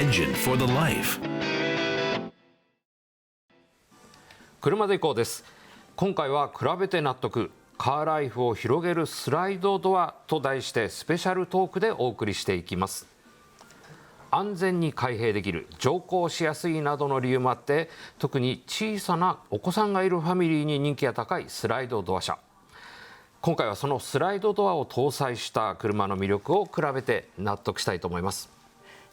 Engine for the Life。 車で行こうです。今回は比べて納得、カーライフを広げるスライドドアと題してスペシャルトークでお送りしていきます。安全に開閉できる、乗降しやすいなどの理由もあって、特に小さなお子さんがいるファミリーに人気が高いスライドドア車。今回はそのスライドドアを搭載した車の魅力を比べて納得したいと思います。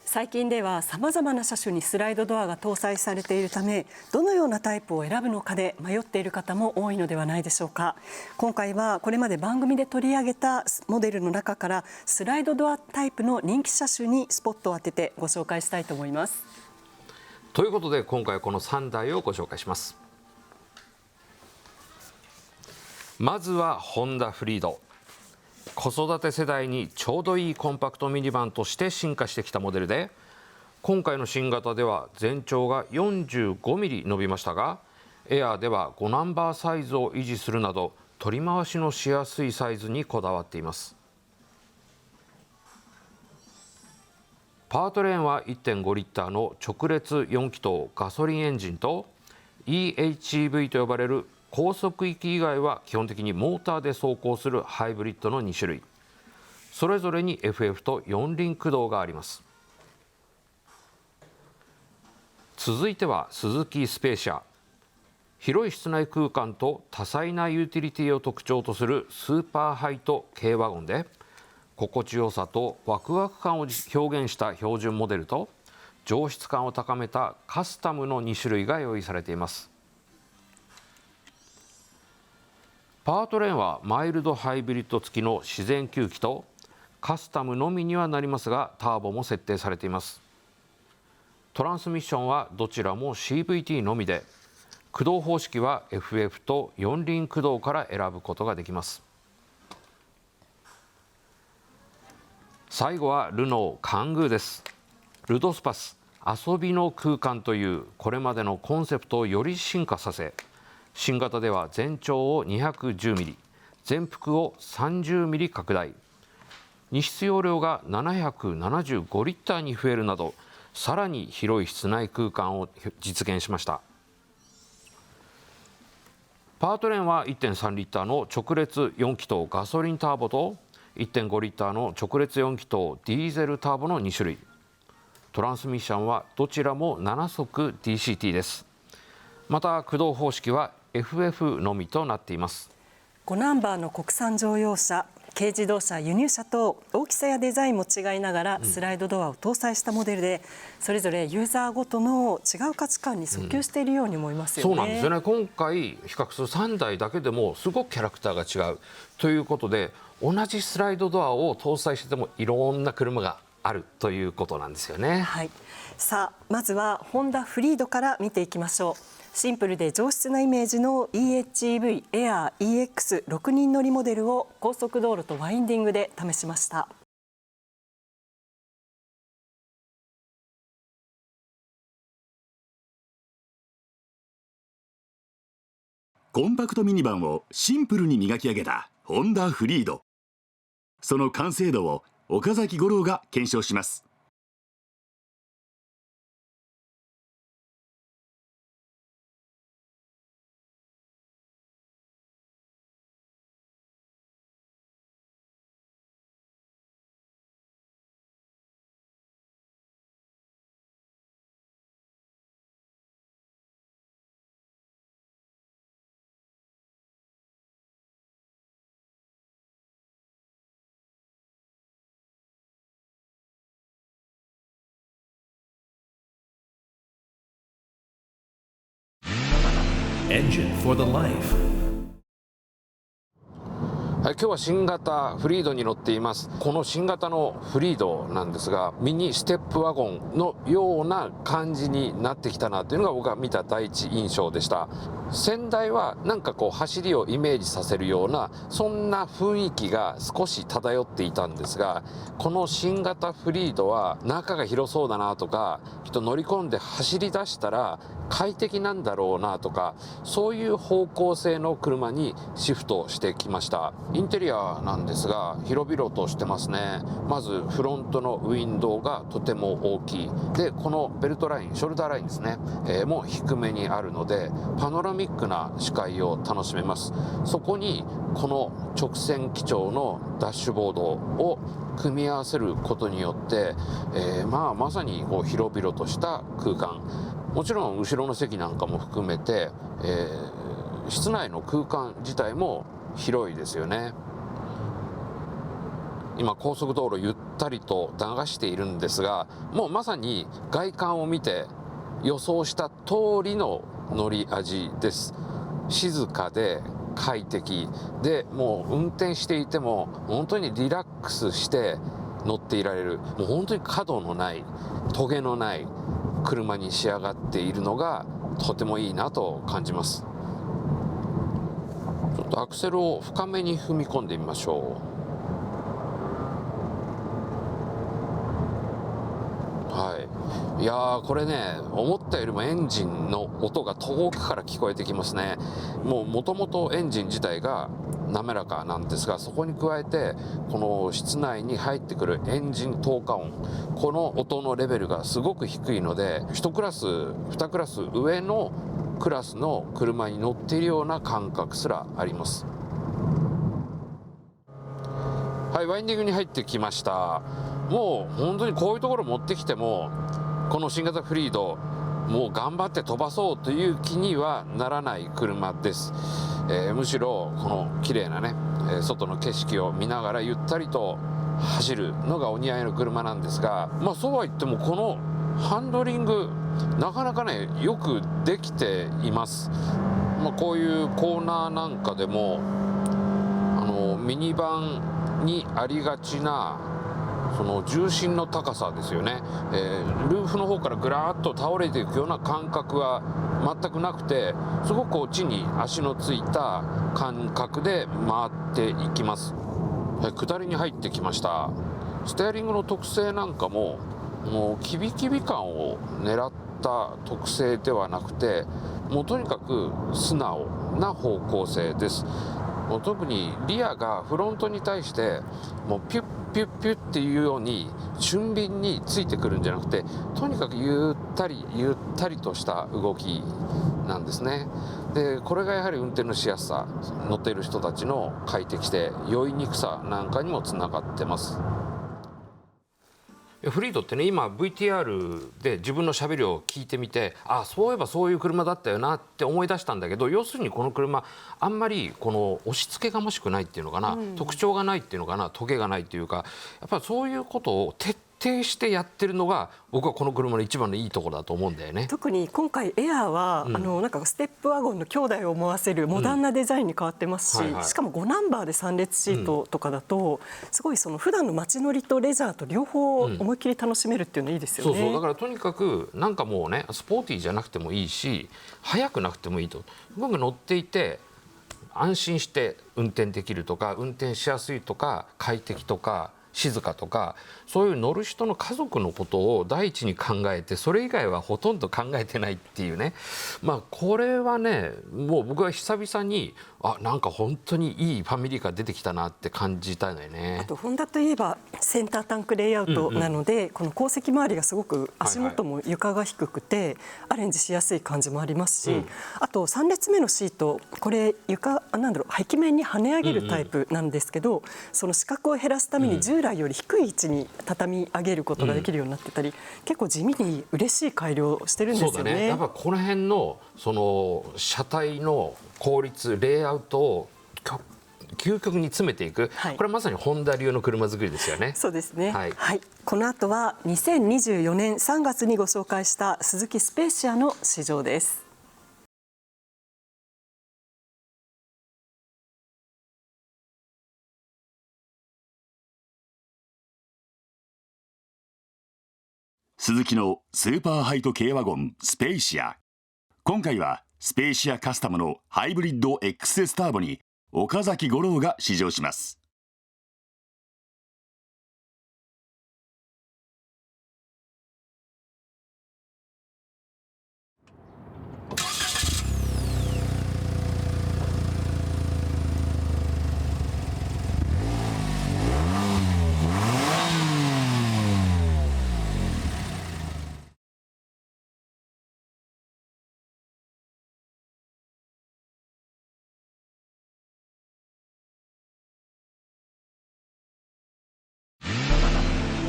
最近ではさまざまな車種にスライドドアが搭載されているため、どのようなタイプを選ぶのかで迷っている方も多いのではないでしょうか。今回はこれまで番組で取り上げたモデルの中からスライドドアタイプの人気車種にスポットを当ててご紹介したいと思います。ということで今回はこの3台をご紹介します。まずはホンダフリード。子育て世代にちょうどいいコンパクトミニバンとして進化してきたモデルで、今回の新型では全長が45ミリ伸びましたが、エアーでは5ナンバーサイズを維持するなど取り回しのしやすいサイズにこだわっています。パワートレーンは 1.5 リッターの直列4気筒ガソリンエンジンと EHEV と呼ばれる高速域以外は基本的にモーターで走行するハイブリッドの2種類、それぞれに FF と4輪駆動があります。続いてはスズキスペーシア。広い室内空間と多彩なユーティリティを特徴とするスーパーハイト軽ワゴンで、心地よさとワクワク感を表現した標準モデルと上質感を高めたカスタムの2種類が用意されています。パワートレーンはマイルドハイブリッド付きの自然吸気とカスタムのみにはなりますがターボも設定されています。トランスミッションはどちらも CVT のみで、駆動方式は FF と4輪駆動から選ぶことができます。最後はルノーカングーです。ルドスパス、遊びの空間というこれまでのコンセプトをより進化させ、新型では全長を210ミリ、全幅を30ミリ拡大、荷室容量が775リッターに増えるなど、さらに広い室内空間を実現しました。パワートレーンは 1.3 リッターの直列4気筒ガソリンターボと 1.5 リッターの直列4気筒ディーゼルターボの2種類、トランスミッションはどちらも7速 DCT です。また駆動方式は FF のみとなっています。5ナンバーの国産乗用車、軽自動車、輸入車と大きさやデザインも違いながらスライドドアを搭載したモデルで、それぞれユーザーごとの違う価値観に訴求しているように思いますよね。そうなんですよね。今回比較する3台だけでもすごくキャラクターが違うということで、同じスライドドアを搭載しててもいろんな車があるということなんですよね。はい、さあまずはホンダフリードから見ていきましょう。シンプルで上質なイメージの EHEV エアー EX6 人乗りモデルを高速道路とワインディングで試しました。コンパクトミニバンをシンプルに磨き上げたホンダフリード。その完成度を岡崎五郎が検証します。Engine for the Life。はい、今日は新型フリードに乗っています。この新型のフリードなんですが、ミニステップワゴンのような感じになってきたなというのが僕が見た第一印象でした。先代はなんかこう走りをイメージさせるようなそんな雰囲気が少し漂っていたんですが、この新型フリードは中が広そうだなとか、きっと乗り込んで走り出したら快適なんだろうなとか、そういう方向性の車にシフトしてきました。インテリアなんですが広々としてますね。まずフロントのウィンドウがとても大きい。でこのベルトライン、ショルダーラインですね、もう低めにあるのでパノラミックな視界を楽しめます。そこにこの直線基調のダッシュボードを組み合わせることによって、まさにこう広々とした空間、もちろん後ろの席なんかも含めて、室内の空間自体も広いですよね。今高速道路ゆったりと流しているんですが、もうまさに外観を見て予想した通りの乗り味です。静かで快適で、もう運転していても本当にリラックスして乗っていられる、もう本当に角のないトゲのない車に仕上がっているのがとてもいいなと感じます。ちょっとアクセルを深めに踏み込んでみましょう。いやー、これね、思ったよりもエンジンの音が遠くから聞こえてきますね。もともとエンジン自体が滑らかなんですが、そこに加えてこの室内に入ってくるエンジン投下音、この音のレベルがすごく低いので、1クラス2クラス上のクラスの車に乗っているような感覚すらあります。はい、ワインディングに入ってきました。もう本当にこういうところ持ってきてもこの新型フリードもう頑張って飛ばそうという気にはならない車です。むしろこの綺麗なね、外の景色を見ながらゆったりと走るのがお似合いの車なんですが、そうは言ってもこのハンドリングなかなかねよくできています。こういうコーナーなんかでもミニバンにありがちなその重心の高さですよね、ルーフの方からぐらーっと倒れていくような感覚は全くなくて、すごく地に足のついた感覚で回っていきます。下りに入ってきました。ステアリングの特性なんかももうキビキビ感を狙った特性ではなくて、もうとにかく素直な方向性です。もう特にリアがフロントに対してもうピュッピュッピュッっていうように俊敏についてくるんじゃなくて、とにかくゆったりゆったりとした動きなんですね。でこれがやはり運転のしやすさ、乗っている人たちの快適性、酔いにくさなんかにもつながってます。フリードってね、今 VTR で自分のしゃべりを聞いてみて、そういえばそういう車だったよなって思い出したんだけど、要するにこの車あんまりこの押し付けがましくないっていうのかな、特徴がないっていうのかな、トゲがないっていうか、やっぱりそういうことを徹底してやってるのが僕はこの車の一番のいいところだと思うんだよね。特に今回エアーは、なんかステップワゴンの兄弟を思わせるモダンなデザインに変わってますし、しかも5ナンバーで3列シートとかだと、すごいその普段の街乗りとレジャーと両方思いっきり楽しめるっていうのいいですよね。そうだからとにかくなんかもうね、スポーティーじゃなくてもいいし速くなくてもいいと、僕乗っていて安心して運転できるとか、運転しやすいとか、快適とか静かとか、そういう乗る人の家族のことを第一に考えて、それ以外はほとんど考えてないっていうね。これはね、もう僕は久々になんか本当にいいファミリーカー出てきたなって感じたんだよね。あとホンダといえばセンタータンクレイアウトなので、この後席周りがすごく足元も床が低くてアレンジしやすい感じもありますし、あと3列目のシート、これ壁面に跳ね上げるタイプなんですけど、その死角を減らすために従来より低い位置に畳み上げることができるようになってたり、結構地味に嬉しい改良をしてるんですよね。そうだね、やっぱこの辺のその車体の効率、レイアウトを究極に詰めていく、これはまさにホンダ流の車作りですよね。そうですね。この後は2024年3月にご紹介したスズキスペーシアの試乗です。スズキのスーパーハイト軽ワゴンスペーシア。今回はスペーシアカスタムのハイブリッド XS ターボに岡崎五郎が試乗します。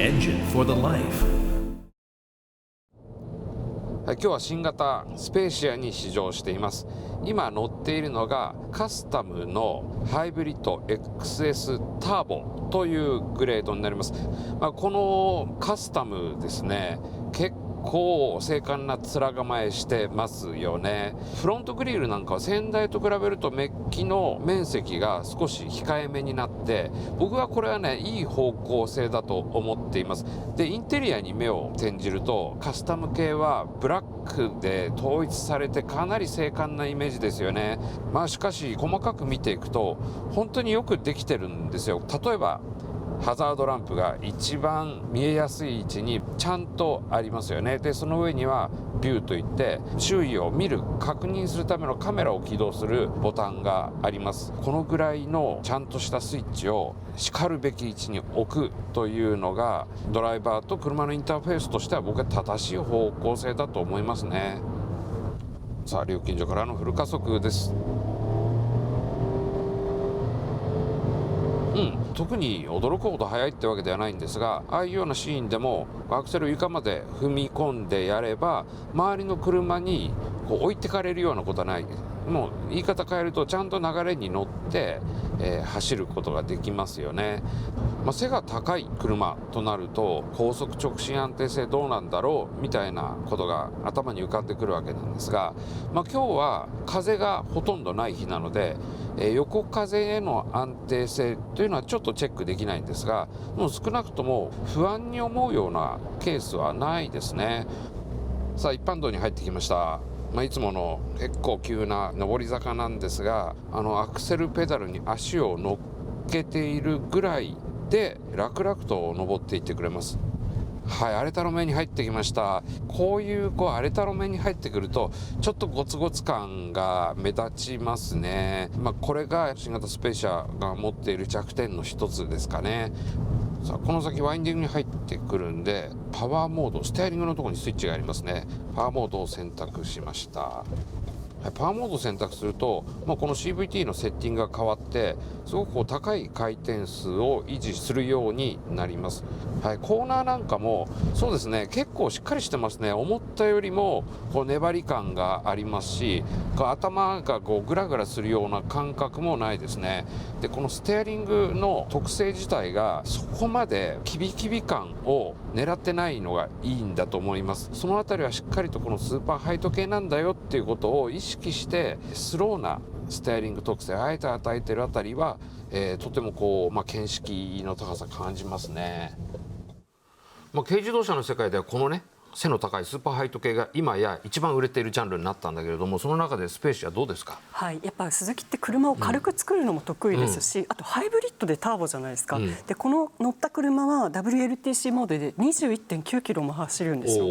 Engine for the life. はい、今日は新型スペーシアに試乗しています。今乗っているのがカスタムのハイブリッド XS ターボというグレードになります。このカスタムですね、結構精悍な面構えしてますよね。フロントグリルなんかは先代と比べるとメッキの面積が少し控えめになって、僕はこれはねいい方向性だと思っています。でインテリアに目を転じるとカスタム系はブラックで統一されてかなり精悍なイメージですよね。しかし細かく見ていくと本当によくできてるんですよ。例えばハザードランプが一番見えやすい位置にちゃんとありますよね。でその上にはビューといって周囲を見る確認するためのカメラを起動するボタンがあります。このぐらいのちゃんとしたスイッチをしかるべき位置に置くというのがドライバーと車のインターフェースとしては僕は正しい方向性だと思いますね。さあ料金所からのフル加速です。特に驚くほど速いってわけではないんですが、ああいうようなシーンでもアクセルを床まで踏み込んでやれば周りの車に置いてかれるようなことはない。もう言い方変えるとちゃんと流れに乗って、走ることができますよね。背が高い車となると高速直進安定性どうなんだろうみたいなことが頭に浮かんでくるわけなんですが、今日は風がほとんどない日なので、横風への安定性というのはちょっとチェックできないんですが、もう少なくとも不安に思うようなケースはないですね。さあ一般道に入ってきました。いつもの結構急な上り坂なんですが、アクセルペダルに足を乗っけているぐらいで楽々と登っていってくれます。はい、荒れた路面に入ってきました。こういう荒れた路面に入ってくるとちょっとゴツゴツ感が目立ちますね。これが新型スペーシアが持っている弱点の一つですかね。さあこの先ワインディングに入ってくるんで、パワーモード、ステアリングのところにスイッチがありますね。パワーモードを選択しました。パワーモードを選択すると、この CVT のセッティングが変わってすごく高い回転数を維持するようになります。コーナーなんかもそうですね、結構しっかりしてますね。思ったよりも粘り感がありますし、頭がグラグラするような感覚もないですね。でこのステアリングの特性自体がそこまでキビキビ感を狙ってないのがいいんだと思います。そのあたりはしっかりとこのスーパーハイト系なんだよっていうことを意識してスローなステアリング特性あえて与えてるあたりは、とても見識の高さ感じますね。軽自動車の世界ではこのね背の高いスーパーハイト系が今や一番売れているジャンルになったんだけれども、その中でスペーシアどうですか？はい、やっぱ鈴木って車を軽く作るのも得意ですし、あとハイブリッドでターボじゃないですか。でこの乗った車は WLTC モードで 21.9 キロも走るんですよ。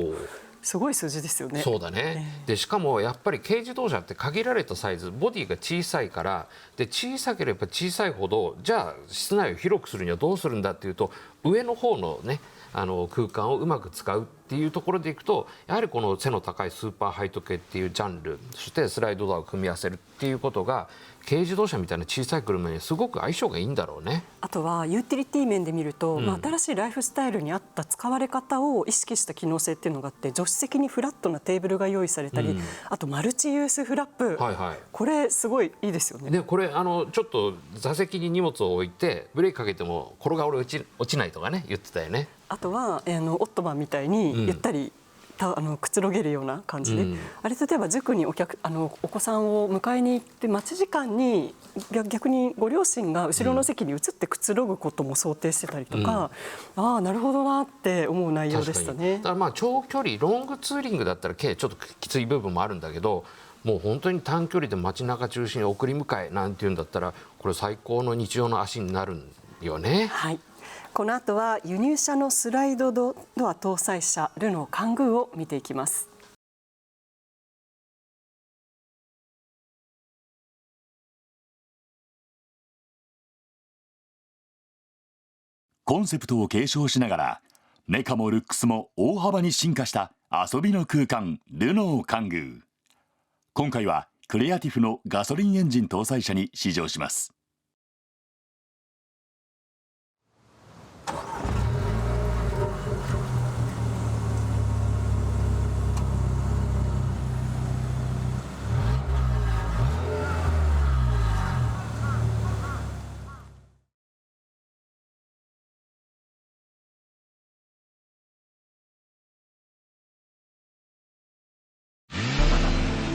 すごい数字ですよね。そうだね。でしかもやっぱり軽自動車って限られたサイズ、ボディが小さいから、で小さければ小さいほどじゃあ室内を広くするにはどうするんだっていうと、上の方のね空間をうまく使うっていうところでいくと、やはりこの背の高いスーパーハイト系っていうジャンル、そしてスライドドアを組み合わせるっていうことが軽自動車みたいな小さい車にすごく相性がいいんだろうね。あとはユーティリティ面で見ると、新しいライフスタイルに合った使われ方を意識した機能性っていうのがあって、助手席にフラットなテーブルが用意されたり、あとマルチユースフラップ、これすごいいいですよね。でこれちょっと座席に荷物を置いてブレーキかけても転がり落ちないとかね言ってたよね。あとはオットマンみたいにゆったり、くつろげるような感じで、あれ例えば塾にお子さんを迎えに行って待ち時間に逆にご両親が後ろの席に移ってくつろぐことも想定してたりとか、ああなるほどなって思う内容でしたね。だから長距離ロングツーリングだったらちょっときつい部分もあるんだけど、もう本当に短距離で街中中心に送り迎えなんていうんだったら、これ最高の日常の足になるんよね。はい、この後は輸入車のスライドドア搭載車ルノーカングーを見ていきます。コンセプトを継承しながらメカもルックスも大幅に進化した遊びの空間ルノーカングー。今回はクレアティフのガソリンエンジン搭載車に試乗します。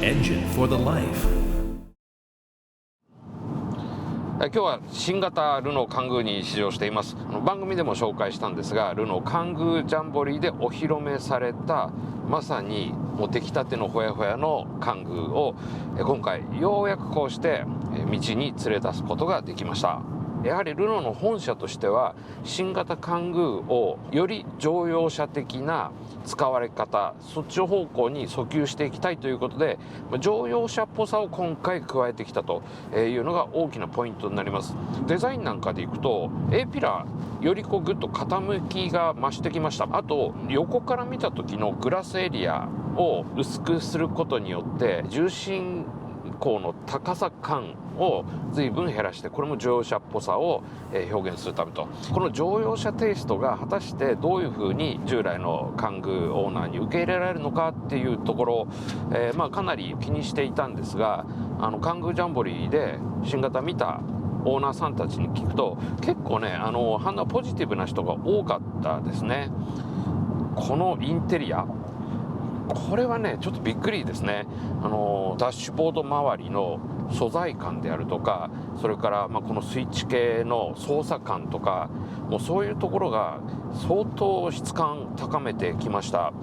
Engine for the life. 今日は新型ルノーカングーに試乗しています。番組でも紹介したんですが、ルノーカングージャンボリーでお披露目されたまさにもう出来たてのほやほやのカングーを今回ようやくこうして道に連れ出すことができました。やはりルノーの本社としては新型カングーをより乗用車的な使われ方、そっちの方向に訴求していきたいということで、乗用車っぽさを今回加えてきたというのが大きなポイントになります。デザインなんかでいくと A ピラーよりこうグッと傾きが増してきました。あと横から見た時のグラスエリアを薄くすることによって重心高の高さ感を随分減らして、これも乗用車っぽさを表現するためと、この乗用車テイストが果たしてどういうふうに従来のカングーオーナーに受け入れられるのかっていうところ、かなり気にしていたんですが、カングージャンボリーで新型見たオーナーさんたちに聞くと結構ね反応ポジティブな人が多かったですね。このインテリア、これはねちょっとびっくりですね。ダッシュボード周りの素材感であるとか、それからこのスイッチ系の操作感とか、もうそういうところが相当質感高めてきました。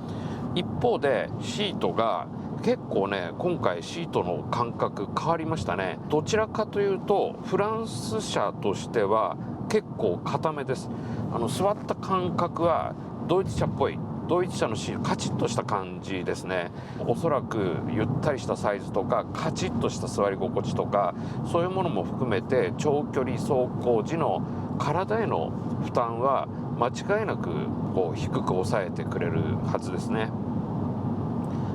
一方でシートが結構ね、今回シートの感覚変わりましたね。どちらかというとフランス車としては結構固めです。座った感覚はドイツ車っぽい、ドイツ車のシートカチッとした感じですね。おそらくゆったりしたサイズとかカチッとした座り心地とか、そういうものも含めて長距離走行時の体への負担は間違いなくこう低く抑えてくれるはずですね。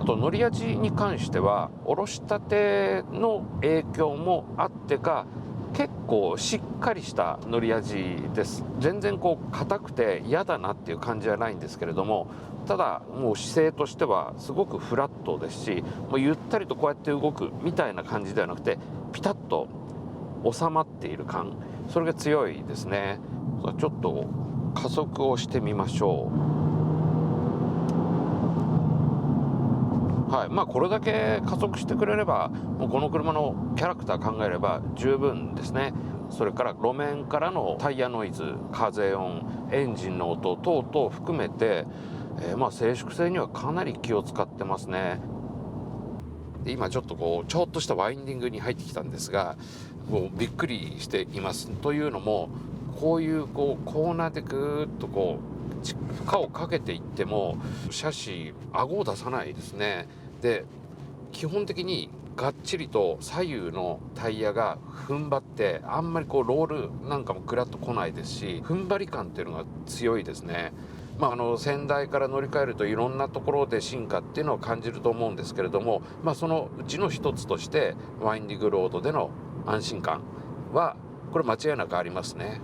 あと乗り味に関しては下ろしたての影響もあってか結構しっかりした乗り味です。全然こう硬くて嫌だなっていう感じはないんですけれども、ただもう姿勢としてはすごくフラットですし、もうゆったりとこうやって動くみたいな感じではなくてピタッと収まっている感、それが強いですね。ちょっと加速をしてみましょう。はい、これだけ加速してくれればもうこの車のキャラクター考えれば十分ですね。それから路面からのタイヤノイズ、風音、エンジンの音等々含めて、静粛性にはかなり気を使ってますね。で今ちょっとちょっとしたワインディングに入ってきたんですが、もうびっくりしています。というのもこういうコーナーでぐーっと負荷をかけていってもシャシ顎を出さないですね。で基本的にがっちりと左右のタイヤが踏ん張って、あんまりロールなんかもグラッと来ないですし、踏ん張り感っていうのが強いですね。先代から乗り換えるといろんなところで進化っていうのを感じると思うんですけれども、そのうちの一つとしてワインディングロードでの安心感はこれ間違いなくありますね。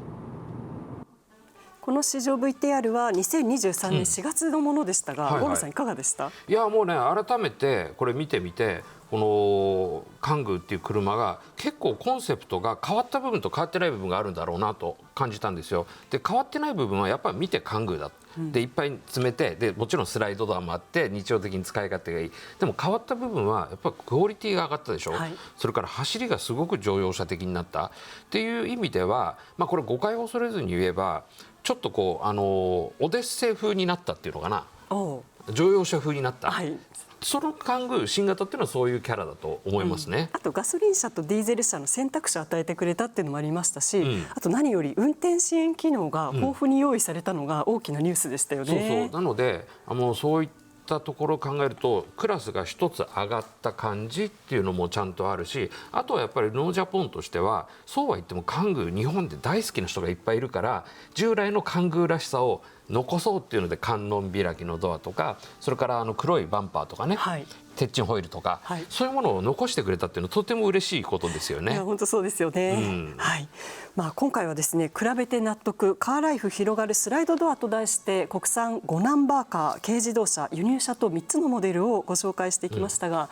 この試乗 VTR は2023年4月のものでしたが、五郎さんいかがでした？いやもうね、改めてこれ見てみて、このカングーっていう車が結構コンセプトが変わった部分と変わってない部分があるんだろうなと感じたんですよ。で変わってない部分はやっぱり見てカングーだ、でいっぱい詰めて、でもちろんスライドドアもあって日常的に使い勝手がいい。でも変わった部分はやっぱりクオリティが上がったでしょ、それから走りがすごく乗用車的になったっていう意味では、これ誤解を恐れずに言えばちょっとオデッセイ風になったっていうのかな、乗用車風になった、そのカングー新型っていうのはそういうキャラだと思いますね。あとガソリン車とディーゼル車の選択肢を与えてくれたっていうのもありましたし、あと何より運転支援機能が豊富に用意されたのが大きなニュースでしたよね。なのでそういったところを考えるとクラスが一つ上がった感じっていうのもちゃんとあるし、あとはやっぱりノージャポンとしてはそうは言ってもカングー日本で大好きな人がいっぱいいるから、従来のカングーらしさを残そうっていうので観音開きのドアとか、それから黒いバンパーとかね、鉄鎮ホイールとか、そういうものを残してくれたっていうのはとても嬉しいことですよね。いや本当そうですよね。今回はですね、比べて納得カーライフ広がるスライドドアと題して国産5ナンバーカー、軽自動車、輸入車と3つのモデルをご紹介していきましたが、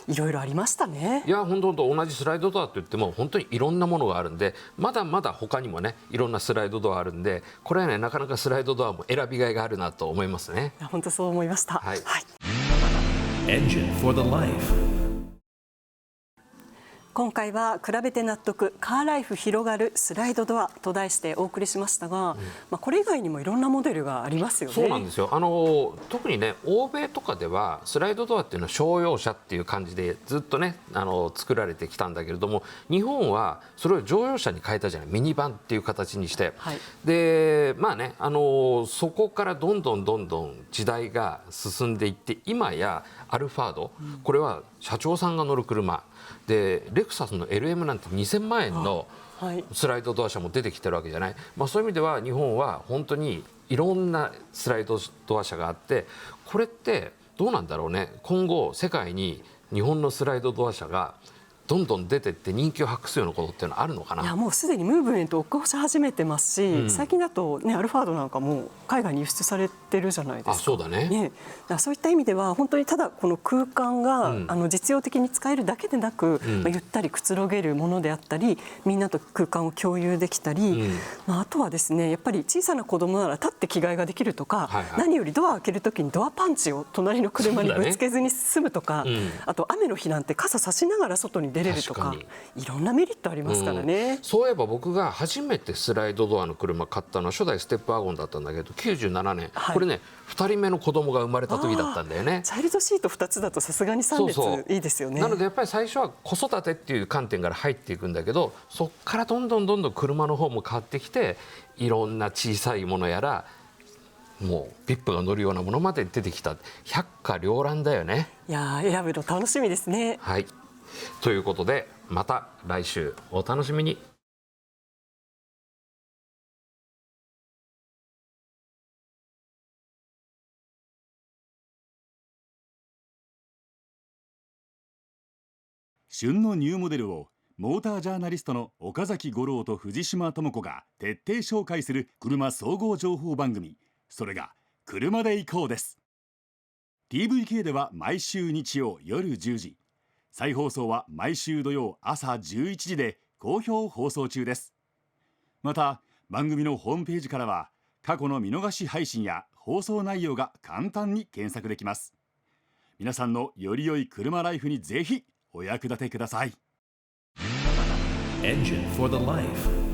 いろいろありましたね。いや本当同じスライドドアといっても本当にいろんなものがあるんで、まだまだ他にもねいろんなスライドドアあるんで、これはねなかなかスライドドアも選びがいがあるなと思いますね。本当そう思いました。Engine for the life. 今回は比べて納得カーライフ広がるスライドドアと題してお送りしましたが、これ以外にもいろんなモデルがありますよね。そうなんですよ。特にね欧米とかではスライドドアっていうのは商用車っていう感じでずっとね作られてきたんだけれども、日本はそれを乗用車に変えたじゃない、ミニバンっていう形にして、はい、でまあねそこからどんどん時代が進んでいって、今やアルファード、これは社長さんが乗る車で、レクサスの LM なんて2000万円のスライドドア車も出てきてるわけじゃない。そういう意味では日本は本当にいろんなスライドドア車があって、これってどうなんだろうね、今後世界に日本のスライドドア車がどんどん出てって人気を博すようなことっていうのはあるのかな。いやもうすでにムーブメントを起こし始めてますし、最近だと、アルファードなんかも海外に輸出されてるじゃないですか。そうだね。だからそういった意味では本当にただこの空間が、実用的に使えるだけでなく、ゆったりくつろげるものであったり、みんなと空間を共有できたり、あとはですねやっぱり小さな子供なら立って着替えができるとか、何よりドアを開けるときにドアパンチを隣の車にぶつけずに済むとか、あと雨の日なんて傘差しながら外に出れるとか、いろんなメリットありますからね。そういえば僕が初めてスライドドアの車買ったのは初代ステップワゴンだったんだけど、97年、これね2人目の子供が生まれた時だったんだよね。チャイルドシート2つだとさすがに3列いいですよね。なのでやっぱり最初は子育てっていう観点から入っていくんだけど、そこからどんどん車の方も変わってきて、いろんな小さいものやらもうVIPが乗るようなものまで出てきた、百花繚乱だよね。いや選ぶの楽しみですね。はい、ということでまた来週お楽しみに。旬のニューモデルをモータージャーナリストの岡崎五郎と藤島智子が徹底紹介する車総合情報番組、それが車で行こうです。 TVK では毎週日曜夜10時、再放送は毎週土曜朝11時で好評放送中です。また番組のホームページからは過去の見逃し配信や放送内容が簡単に検索できます。皆さんのより良い車ライフにぜひお役立てください。Engine for the Life